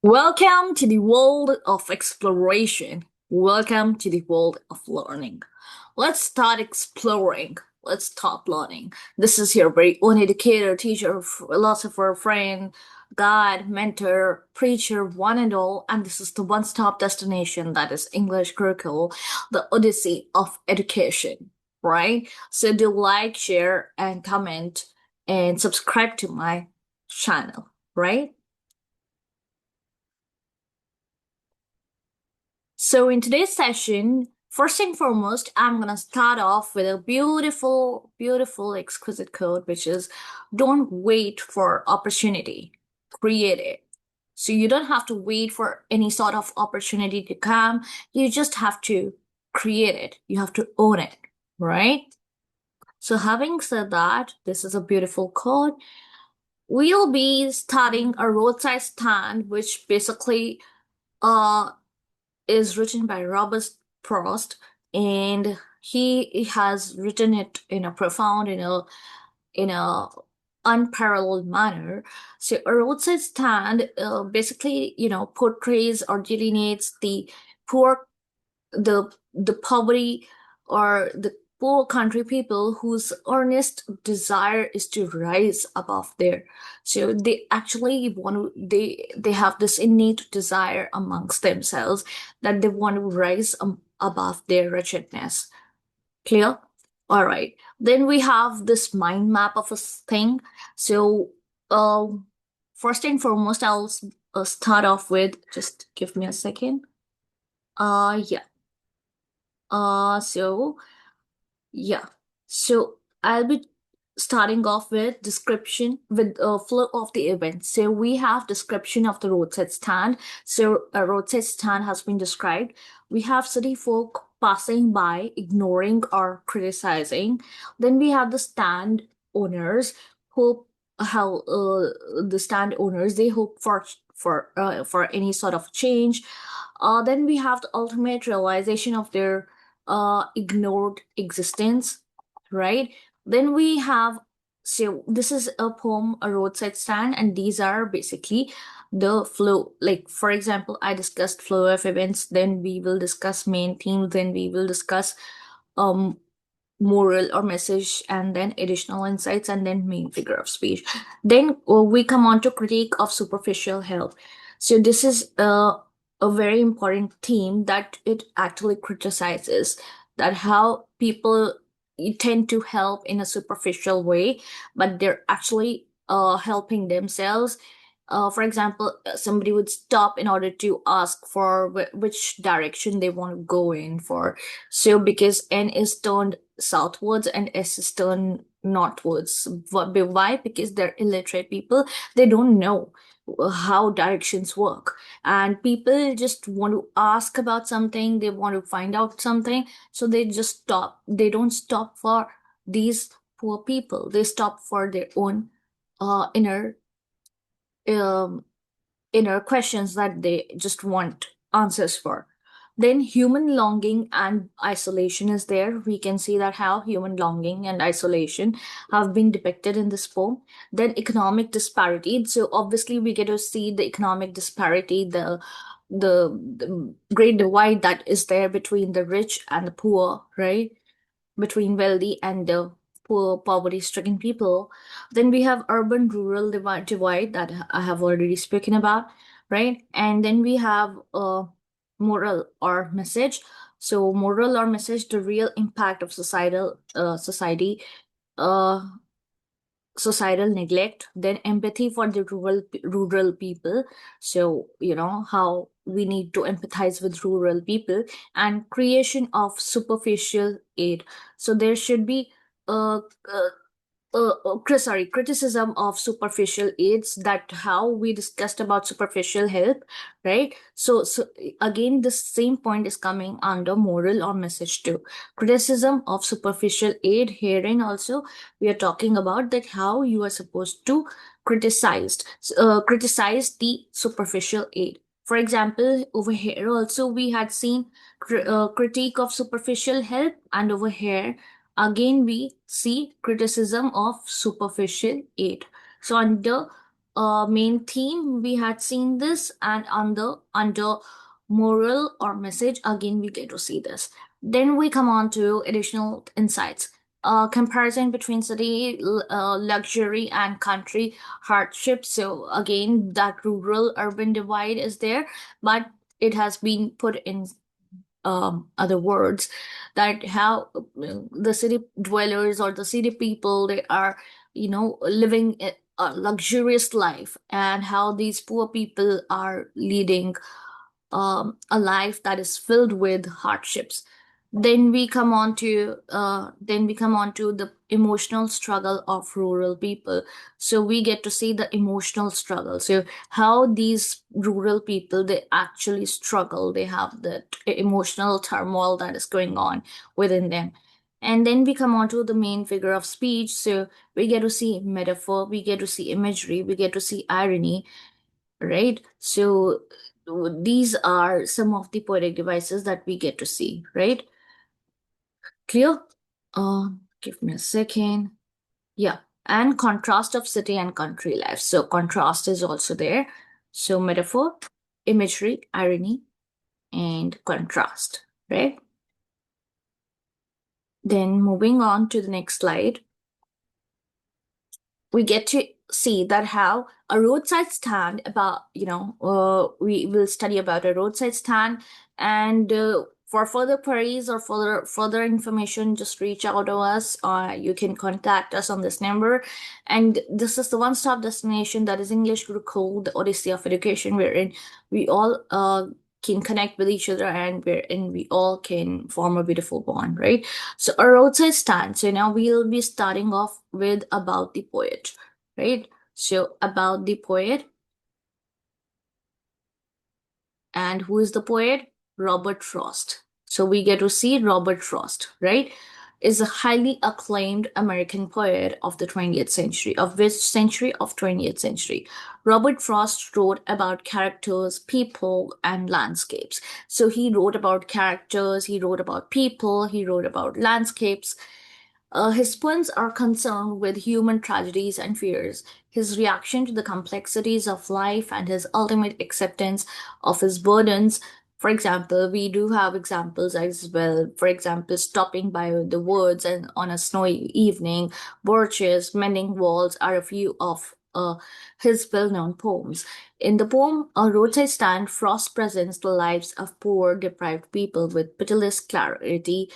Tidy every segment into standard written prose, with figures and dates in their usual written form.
Welcome to the world of exploration. Welcome to the world of learning. Let's start exploring. Let's start learning. This is your very own educator, teacher, philosopher, friend, guide, mentor, preacher, one and all. And this is the one stop destination that is English curriculum, the Odyssey of education, right? So do like, share, and comment and subscribe to my channel, right? So in today's session, first and foremost, I'm gonna start off with a beautiful, beautiful, exquisite quote, which is don't wait for opportunity, create it. So you don't have to wait for any sort of opportunity to come. You just have to create it. You have to own it, right? So having said that, this is a beautiful quote. We'll be starting a roadside stand, which basically uh is written by Robert Frost, and he has written it in a profound, in a unparalleled manner. So a roadside stand basically, portrays or delineates poor the poverty or the poor country people whose earnest desire is to rise above there. So they actually want to they have this innate desire amongst themselves that they want to rise above their wretchedness. Clear? All right. Then we have this mind map of a thing. So uh first and foremost, I'll start off with, just give me a second. Yeah. So yeah. So I'll be starting off with description with flow of the event. So we have description of the roadside stand. So a roadside stand has been described. We have city folk passing by, ignoring or criticizing. Then we have the stand owners who how the stand owners they hope for any sort of change. Then we have the ultimate realization of their ignored existence, right? Then we have, so this is a poem, a roadside stand, and these are basically the flow. Like, for example, I discussed flow of events, then we will discuss main themes, then we will discuss um moral or message, and then additional insights, and then main figure of speech. Then we come on to critique of superficial help. So this is a very important theme that it actually criticizes that how people tend to help in a superficial way, but they're actually helping themselves. For example, somebody would stop in order to ask for which direction they want to go in for. So because N is turned southwards and S is turned northwards. Why? Because they're illiterate people. They don't know how directions work. And people just want to ask about something, they want to find out something. So they just stop. They don't stop for these poor people. They stop for their own inner um, inner questions that they just want answers for. Then human longing and isolation is there. We can see that how human longing and isolation have been depicted in this poem. Then economic disparity. So obviously we get to see the economic disparity, the great divide that is there between the rich and the poor, right? Between wealthy and the poor, poverty-stricken people. Then we have urban-rural divide that I have already spoken about, right? And then we have moral or message. So moral or message, the real impact of uh, societal neglect. Then empathy for the rural people. So how we need to empathize with rural people, and creation of superficial aid. So there should be uh, uh, criticism of superficial aids, that how we discussed about superficial help, right? So again, the same point is coming under moral or message too. Criticism of superficial aid, herein also we are talking about that how you are supposed to criticize the superficial aid. For example, over here also we had seen critique of superficial help, and over here again we see criticism of superficial aid. So under main theme we had seen this, and under moral or message again we get to see this. Then we come on to additional insights. Comparison between city luxury and country hardship. So again, that rural urban divide is there, but it has been put in other words, that how the city dwellers or the city people, they are, living a luxurious life, and how these poor people are leading a life that is filled with hardships. Then we come on to the emotional struggle of rural people. So we get to see the emotional struggle. So how these rural people, they actually struggle. They have the emotional turmoil that is going on within them. And then we come on to the main figure of speech. So we get to see metaphor, we get to see imagery, we get to see irony, right? So these are some of the poetic devices that we get to see, right? Clear? Give me a second. Yeah. And contrast of city and country life. So contrast is also there. So metaphor, imagery, irony, and contrast, right? Then moving on to the next slide, we get to see that how a roadside stand about, we will study about a roadside stand. And for further queries or further information, just reach out to us, or you can contact us on this number. And this is the one-stop destination that is English Gurukul, the Odyssey of Education, wherein we all can connect with each other, and wherein we all can form a beautiful bond, right? So a roadside stand. So now we'll be starting off with about the poet, right? So about the poet, and who is the poet? Robert Frost. So we get to see Robert Frost, right? Is a highly acclaimed American poet of the 20th century. Of which century? Of 20th century. Robert Frost wrote about characters, people, and landscapes. So he wrote about characters, he wrote about people, he wrote about landscapes. His poems are concerned with human tragedies and fears, his reaction to the complexities of life, and his ultimate acceptance of his burdens. For example, we do have examples as well. For example, stopping by the woods and on a snowy evening, birches, mending walls are a few of his well-known poems. In the poem A Roadside Stand, Frost presents the lives of poor, deprived people with pitiless clarity,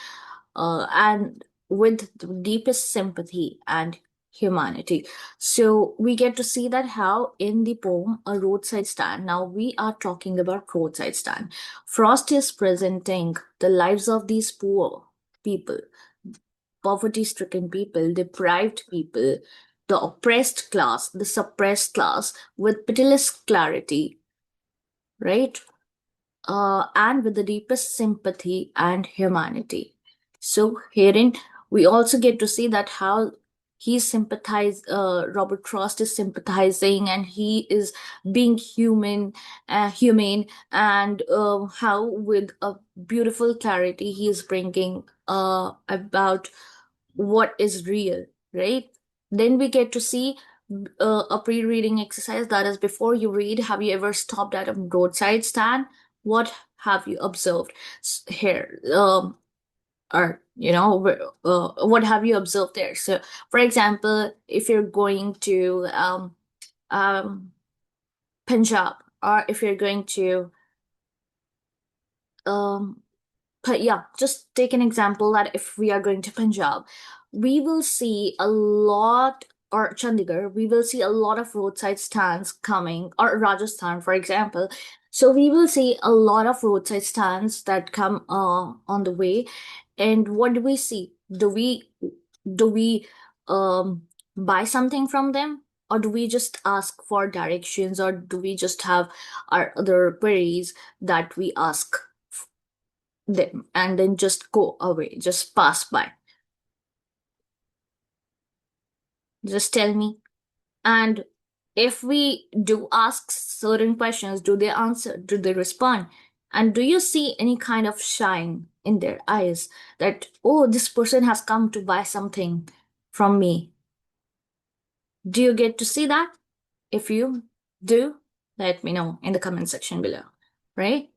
and with the deepest sympathy and humanity. So we get to see that how in the poem A Roadside Stand, now we are talking about roadside stand. Frost is presenting the lives of these poor people, poverty-stricken people, deprived people, the oppressed class, the suppressed class with pitiless clarity, right? And with the deepest sympathy and humanity. So herein we also get to see that how Robert Frost is sympathizing, and he is being humane, and how with a beautiful clarity he is bringing about what is real, right? Then we get to see a pre-reading exercise, that is, before you read, have you ever stopped at a roadside stand? What have you observed here? Or what have you observed there? So for example, if you're going to um Punjab, or if you're going to um but yeah, just take an example that if we are going to Punjab, we will see a lot, or Chandigarh, we will see a lot of roadside stands coming, or Rajasthan, for example. So we will see a lot of roadside stands that come on the way. And what do we see? Do we buy something from them? Or do we just ask for directions? Or do we just have our other queries that we ask them and then just go away, just pass by? Just tell me. And if we do ask certain questions, do they answer? Do they respond? And do you see any kind of shine in their eyes that, oh, this person has come to buy something from me? Do you get to see that? If you do, let me know in the comment section below, right?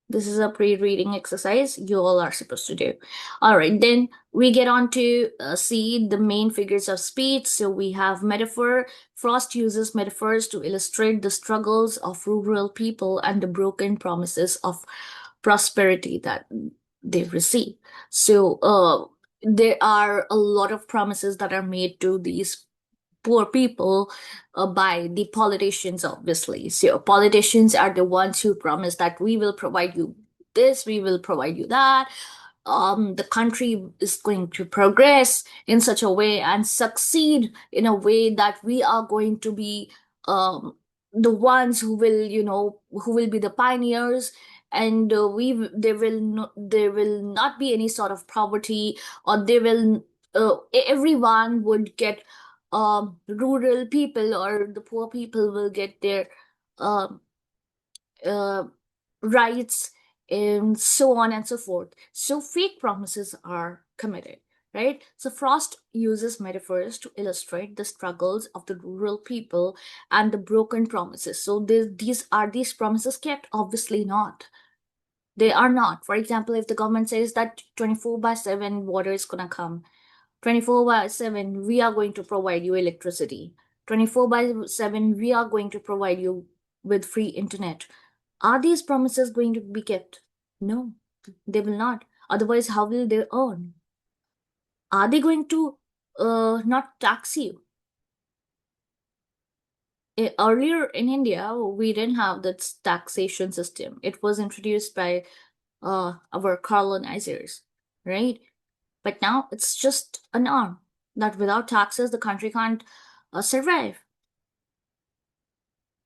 This is a pre-reading exercise you all are supposed to do. All right, then we get on to see the main figures of speech. So we have metaphor. Frost uses metaphors to illustrate the struggles of rural people and the broken promises of prosperity that they receive. So there are a lot of promises that are made to these poor people by the politicians, obviously. So politicians are the ones who promise that we will provide you this, we will provide you that. The country is going to progress in such a way and succeed in a way that we are going to be the ones who will, who will be the pioneers. And there will not be any sort of poverty, or there will everyone would get, rural people or the poor people will get their um, uh, rights, and so on and so forth. So fake promises are committed, right? So Frost uses metaphors to illustrate the struggles of the rural people and the broken promises. So these promises kept? Obviously not. They are not. For example, if the government says that 24/7 water is gonna come, 24/7 we are going to provide you electricity, 24/7 we are going to provide you with free internet, are these promises going to be kept? No, they will not. Otherwise, how will they earn? Are they going to not tax you? Earlier in India, we didn't have that taxation system. It was introduced by our colonizers, right? But now it's just a norm that without taxes, the country can't survive,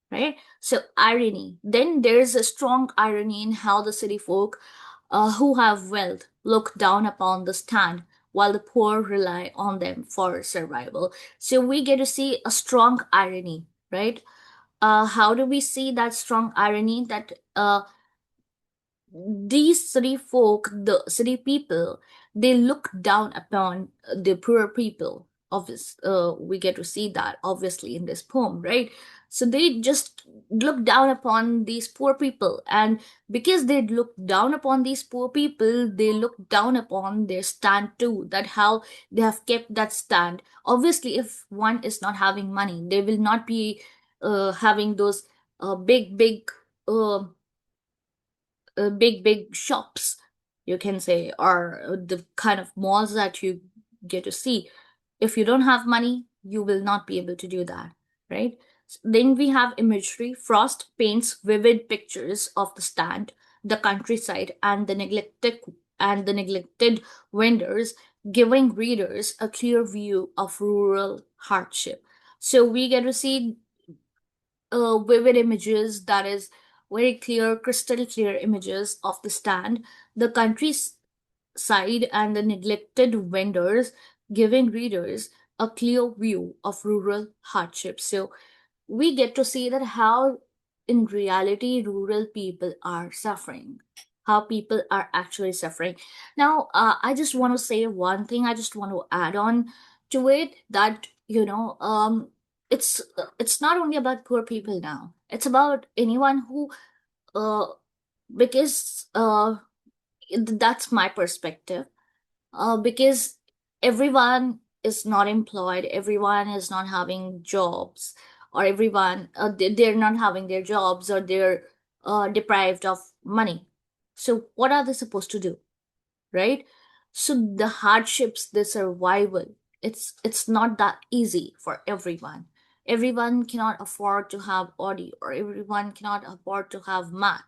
right? So, irony. Then there's a strong irony in how the city folk who have wealth look down upon the stand while the poor rely on them for survival. So, we get to see a strong irony, right? How do we see that strong irony? That these city folk, the city people, they look down upon the poor people. We get to see that obviously in this poem, right? So they just look down upon these poor people, and because they look down upon these poor people, they look down upon their stand too. That how they have kept that stand. Obviously, if one is not having money, they will not be having those big uh, big shops, you can say, or the kind of malls that you get to see. If you don't have money, you will not be able to do that, right? Then we have imagery. Frost paints vivid pictures of the stand, the countryside, and the neglected vendors, giving readers a clear view of rural hardship. So we get to see vivid images, that is very clear, crystal clear images of the stand, the countryside, and the neglected vendors, giving readers a clear view of rural hardship. So we get to see that how in reality rural people are suffering, how people are actually suffering. Now I just want to say one thing, I just want to add on to it, that it's not only about poor people now, it's about anyone who uh because that's my perspective, because everyone is not employed, everyone is not having jobs, or everyone they're not having their jobs, or they're deprived of money. So what are they supposed to do, right? So the hardships, the survival, it's not that easy for everyone. Everyone cannot afford to have Audi, or everyone cannot afford to have Mac,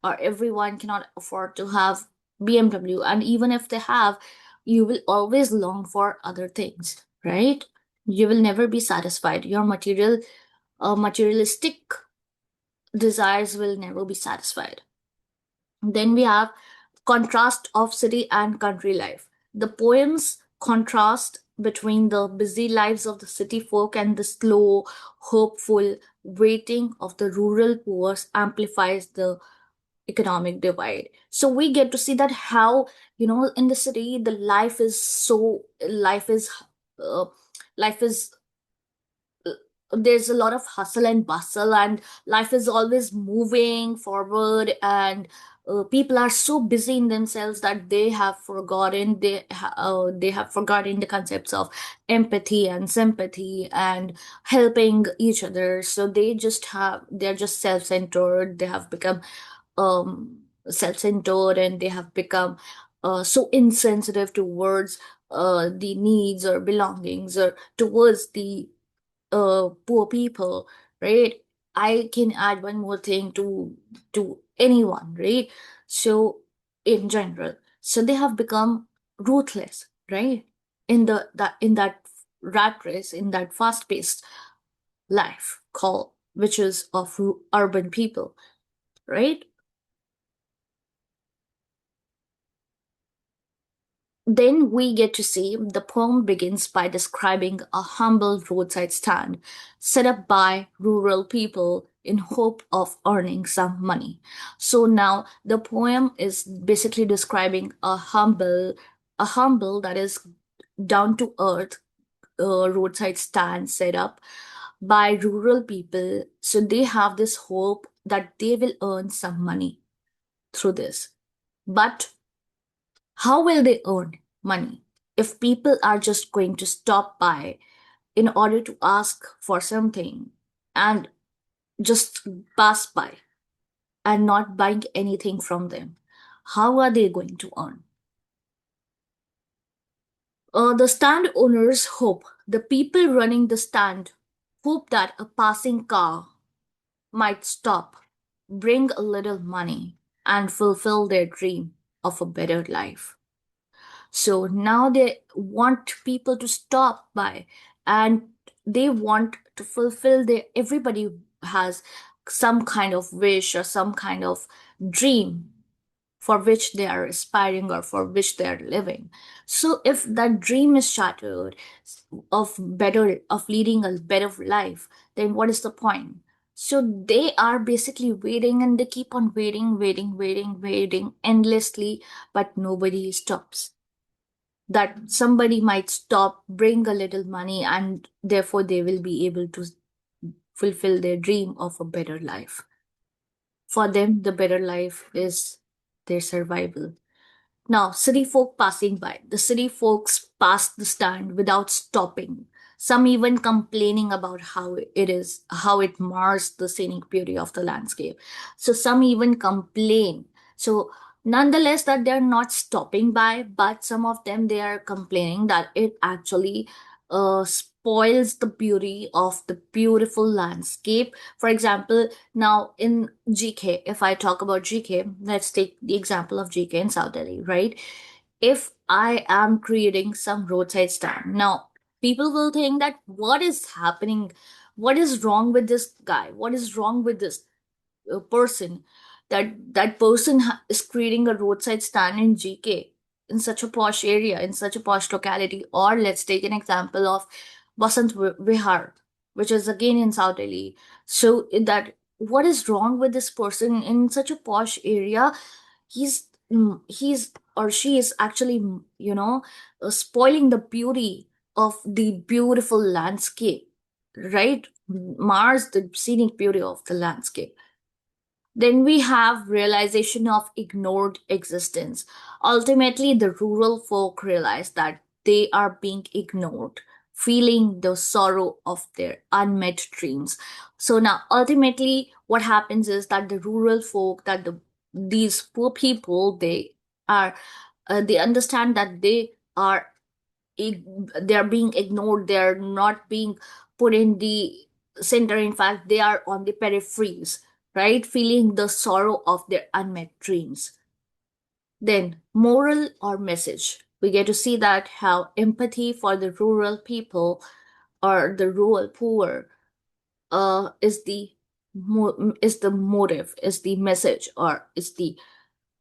or everyone cannot afford to have BMW. And even if they have, you will always long for other things, right? You will never be satisfied. Your materialistic desires will never be satisfied. Then we have contrast of city and country life. The poems contrast between the busy lives of the city folk and the slow, hopeful waiting of the rural poor amplifies the economic divide. So we get to see that how, in the city, the life is uh, life is there's a lot of hustle and bustle, and life is always moving forward, and people are so busy in themselves that they have forgotten the concepts of empathy and sympathy and helping each other. So they're just self-centered. They have become um self-centered, and they have become so insensitive towards the needs or belongings, or towards the poor people, right? I can add one more thing to anyone, right? So in general, so they have become ruthless, right? In that rat race, in that fast-paced life called, which is of urban people, right? Then we get to see the poem begins by describing a humble roadside stand set up by rural people in hope of earning some money. So now the poem is basically describing a humble that is down to earth roadside stand set up by rural people. So they have this hope that they will earn some money through this. But how will they earn money if people are just going to stop by in order to ask for something and just pass by and not buying anything from them? How are they going to earn? The stand owners hope, the people running the stand hope that a passing car might stop, bring a little money, and fulfill their dream of a better life. So now they want people to stop by, and they want to fulfill their, everybody has some kind of wish or some kind of dream for which they are aspiring or for which they are living. So if that dream is shattered of leading a better life, then what is the point? So they are basically waiting, and they keep on waiting endlessly, but nobody stops. That somebody might stop, bring a little money, and therefore they will be able to fulfill their dream of a better life. For them, the better life is their survival. Now, city folk passing by. The city folks pass the stand without stopping. Some even complaining about how it mars the scenic beauty of the landscape. So some even complain. So nonetheless, that they're not stopping by, but some of them they are complaining that it actually spoils the beauty of the beautiful landscape. For example, now in GK, if I talk about GK, let's take the example of GK in South Delhi, right? If I am creating some roadside stand, now people will think that what is happening? What is wrong with this guy? What is wrong with this person? That person is creating a roadside stand in GK, in such a posh area, in such a posh locality. Or let's take an example of Basant Vihar, which is again in South Delhi. So that what is wrong with this person in such a posh area? He's or she is actually, spoiling the beauty of the beautiful landscape, right? Mars the scenic beauty of the landscape. Then we have realization of ignored existence. Ultimately, the rural folk realize that they are being ignored, feeling the sorrow of their unmet dreams. So now, ultimately, what happens is that the rural folk, these poor people, are they understand that are they are being ignored. They are not being put in the center. In fact, they are on the peripheries, right? Feeling the sorrow of their unmet dreams. Then, moral or message. We get to see that how empathy for the rural people or the rural poor is the motive, is the message, or is the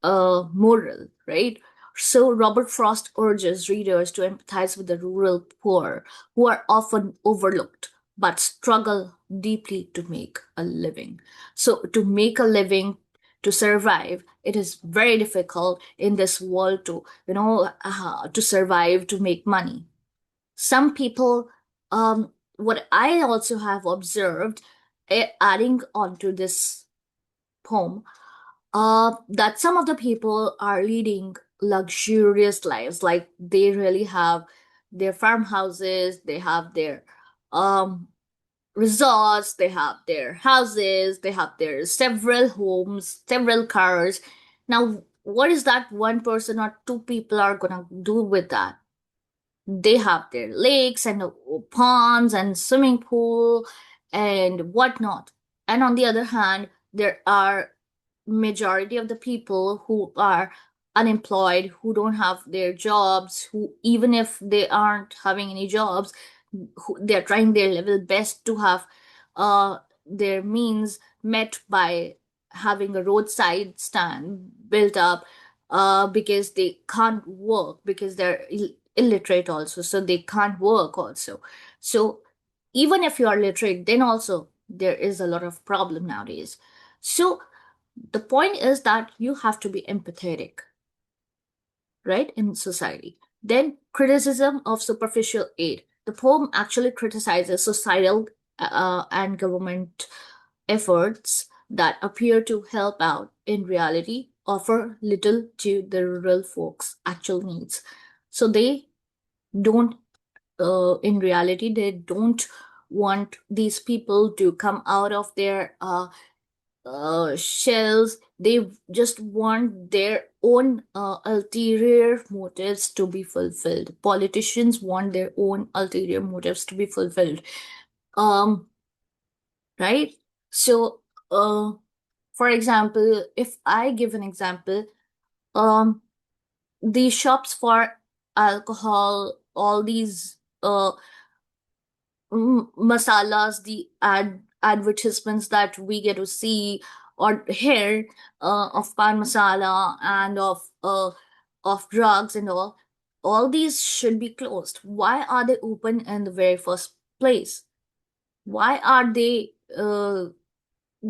moral, right? So Robert Frost urges readers to empathize with the rural poor who are often overlooked but struggle deeply to make a living. So to make a living, to survive, it is very difficult in this world to, to survive, to make money. Some people what I also have observed, adding on to this poem, that some of the people are leading luxurious lives. Like they really have their farmhouses, they have their um resorts, they have their houses, they have their several homes, several cars. Now, what is that one person or two people are gonna do with that? They have their lakes and ponds and swimming pool and whatnot. And on the other hand, there are majority of the people who are unemployed, who don't have their jobs, who even if they aren't having any jobs, they're trying their level best to have their means met by having a roadside stand built up, because they can't work, because they're illiterate also, so they can't work also. So even if you are literate, then also there is a lot of problem nowadays. So the point is that you have to be empathetic, right, in society. Then criticism of superficial aid. The poem actually criticizes societal and government efforts that appear to help out, in reality offer little to the rural folks actual needs. So they don't, in reality they don't want these people to come out of their shells. They just want their own ulterior motives to be fulfilled. Politicians want their own ulterior motives to be fulfilled. Um, right? So, for example, if I give an example, um, the shops for alcohol, all these masalas, the advertisements that we get to see or hear, of pan masala and of drugs and all these should be closed. Why are they open in the very first place? Why are they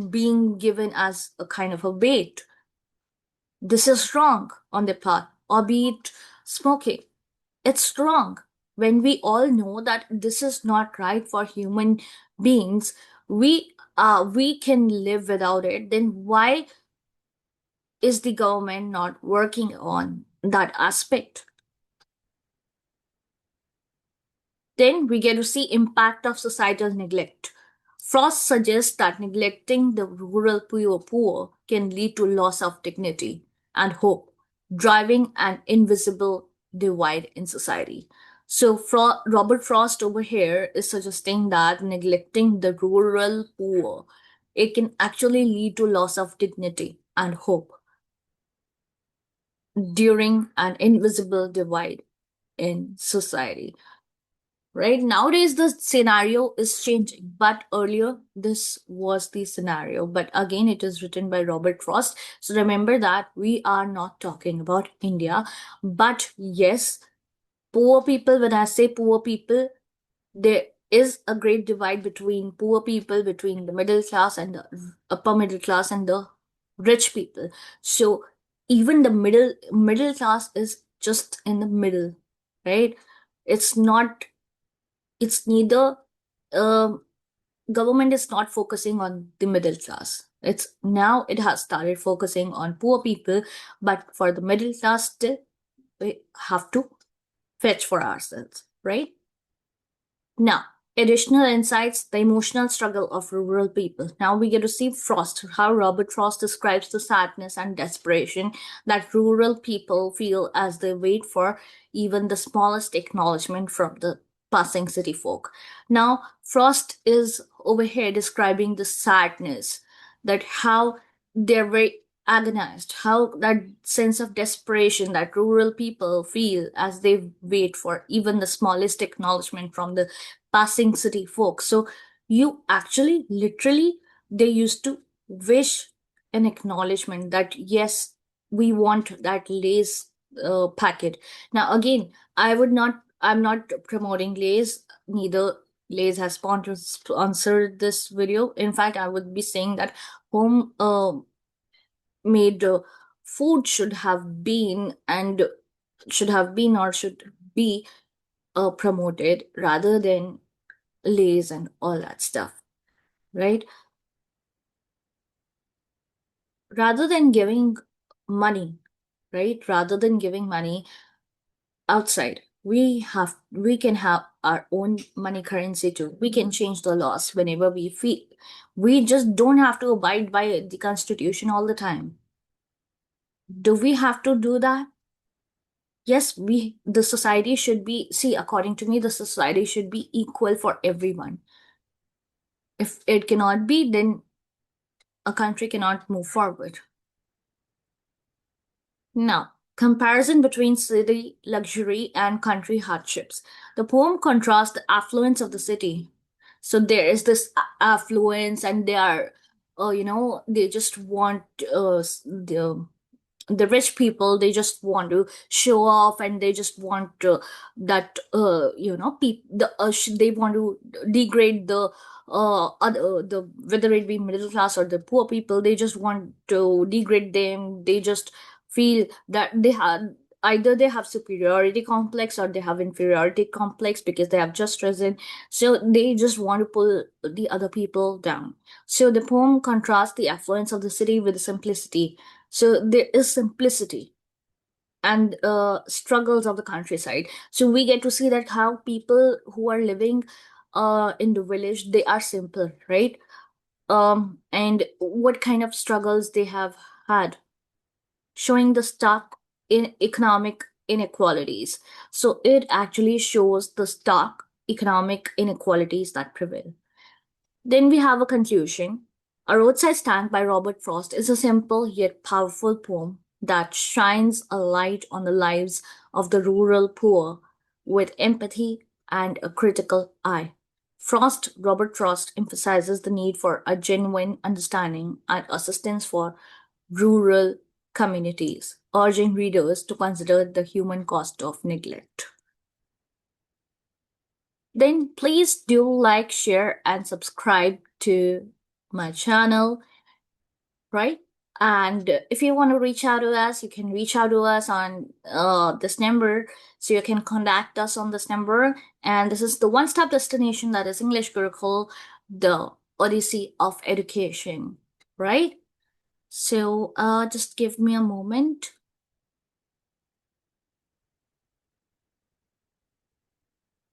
being given as a kind of a bait? This is wrong on their part. Or be it smoking, it's wrong. When we all know that this is not right for human beings, we can live without it, then why is the government not working on that aspect? Then we get to see impact of societal neglect. Frost suggests that neglecting the rural poor can lead to loss of dignity and hope, driving an invisible divide in society. So Robert Frost over here is suggesting that neglecting the rural poor, it can actually lead to loss of dignity and hope during an invisible divide in society. Right nowadays the scenario is changing, but earlier this was the scenario. But again, it is written by Robert Frost, so remember that we are not talking about India. But yes, poor people, when I say poor people, there is a great divide between poor people, between the middle class and the upper middle class and the rich people. So even the middle class is just in the middle, right? It's not, it's neither, um, government is not focusing on the middle class. It's now it has started focusing on poor people, but for the middle class still we have to fetch for ourselves, right? Now, additional insights, the emotional struggle of rural people. Now we get to see Frost, how Robert Frost describes the sadness and desperation that rural people feel as they wait for even the smallest acknowledgement from the passing city folk. Now, Frost is over here describing the sadness, that how they're very agonized, how that sense of desperation that rural people feel as they wait for even the smallest acknowledgement from the passing city folks. So you actually literally, they used to wish an acknowledgement that yes, we want that Lay's packet. Now again, I'm not promoting Lay's, neither Lay's has sponsored this video. In fact, I would be saying that home made food should have been, and should have been or should be promoted rather than lays and all that stuff, right? Rather than giving money, right? Rather than giving money outside, we can have our own money currency too. We can change the laws whenever we feel. We just don't have to abide by the constitution all the time. Do we have to do that? Yes, the society should be, see, according to me, the society should be equal for everyone. If it cannot be, then a country cannot move forward. Now, comparison between city luxury and country hardships. The poem contrasts the affluence of the city. So there is this affluence, and they are, they just want the rich people. They just want to show off, and they just want that they want to degrade the the whether it be middle class or the poor people. They just want to degrade them. They just feel that they have, either they have superiority complex or they have inferiority complex because they have just risen, so they just want to pull the other people down. So the poem contrasts the affluence of the city with the simplicity. So there is simplicity and struggles of the countryside. So we get to see that how people who are living in the village, they are simple, right? And what kind of struggles they have had, showing the stark in economic inequalities. So it actually shows the stark economic inequalities that prevail. Then we have a conclusion. A Roadside Stand by Robert Frost is a simple yet powerful poem that shines a light on the lives of the rural poor with empathy and a critical eye. Robert Frost emphasizes the need for a genuine understanding and assistance for rural communities, urging readers to consider the human cost of neglect. Then please do like, share, and subscribe to my channel, right? And if you want to reach out to us, you can reach out to us on this number. So you can contact us on this number. And this is the one-stop destination that is English Gurukul, the Odyssey of Education, right? So just give me a moment.